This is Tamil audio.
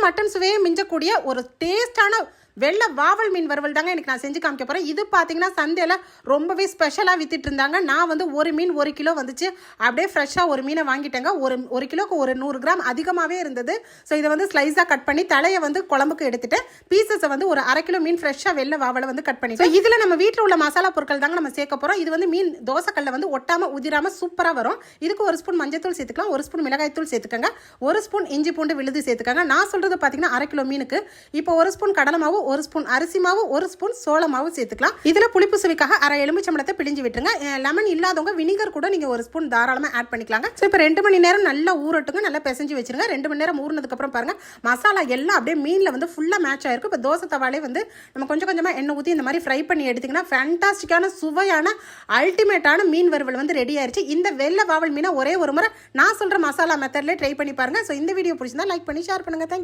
சிக்கன் மட்டன் சுவையே மிஞ்சக்கூடிய ஒரு டேஸ்டான வெள்ளை வாவல் மீன் வறுவல் தாங்க எனக்கு நான் செஞ்சு காமிக்க போகிறேன். இது பார்த்தீங்கன்னா சந்தையில் ரொம்பவே ஸ்பெஷலாக வித்துட்டு இருந்தாங்க. நான் வந்து ஒரு மீன் 1 கிலோ வந்துச்சு. அப்படியே ஃப்ரெஷ்ஷாக ஒரு மீனை வாங்கிட்டேங்க. ஒரு கிலோக்கு ஒரு 100 கிராம் அதிகமாகவே இருந்தது. ஸோ இதை வந்து ஸ்லைஸாக கட் பண்ணி தலையை வந்து குழம்புக்கு எடுத்துட்டு பீசஸை வந்து ஒரு 1/2 கிலோ மீன் ஃப்ரெஷ்ஷாக வெள்ளை வாவலை வந்து கட் பண்ணி. ஸோ இதில் நம்ம வீட்டில் உள்ள மசாலா பொருட்கள் தாங்க நம்ம சேர்க்க போகிறோம். இது வந்து மீன் தோசைக்கல்ல வந்து ஒட்டாமல் உதிராமல் சூப்பராக வரும். இதுக்கு 1 ஸ்பூன் மஞ்சத்தூள் சேர்த்துக்கலாம், 1 ஸ்பூன் மிளகாய்த்தூள் சேர்த்துக்கோங்க, 1 ஸ்பூன் இஞ்சி பூண்டு விழுது சேர்த்துக்கோங்க. நான் சொல்கிறது பார்த்தீங்கன்னா 1/2 கிலோ மீனுக்கு. இப்போ 1 ஸ்பூன் கடலை மாவு, 1 ஸ்பூன் அரிசி மாவு, 1 ஸ்பூன் சோள மாவு சேர்த்துக்கலாம். இதுல புளிப்பு சுவைக்காக 1/2 எலுமிச்சம்பழத்தை பிழிஞ்சு விட்டுருங்க. லெமன் இல்லாதவங்க வினிகர் கூட நீங்க 1 ஸ்பூன் தாராளமா ஆட் பண்ணிக்கலாங்க. ஸோ இப்போ 2 மணி நேரம் நல்லா ஊறட்டுங்க, நல்லா பிசைஞ்சு வச்சிருங்க. 2 மணி நேரம் ஊறினதுக்கு அப்புறம் பாருங்க மசாலா எல்லாம் அப்படியே மீன்ல வந்து ஃபுல்லா மேட்ச் ஆயிருக்கும். இப்போ தோசை தவாலே வந்து நம்ம கொஞ்சம் கொஞ்சமா எண்ணெய் ஊற்றி இந்த மாதிரி ஃப்ரை பண்ணி எடுத்தீங்கன்னா ஃபேண்டாஸ்டிக்கான சுவையான அல்டிமேட்டான மீன் வறுவல் வந்து ரெடி ஆயிருச்சு. இந்த வெள்ளை வாவல் மீனை ஒரே ஒரு முறை நான் சொல்ற மசாலா மெத்தட்ல ட்ரை பண்ணி பாருங்க. ஸோ இந்த வீடியோ பிடிச்சிருந்தா லைக் பண்ணி ஷேர் பண்ணுங்க. தேங்க்யூ.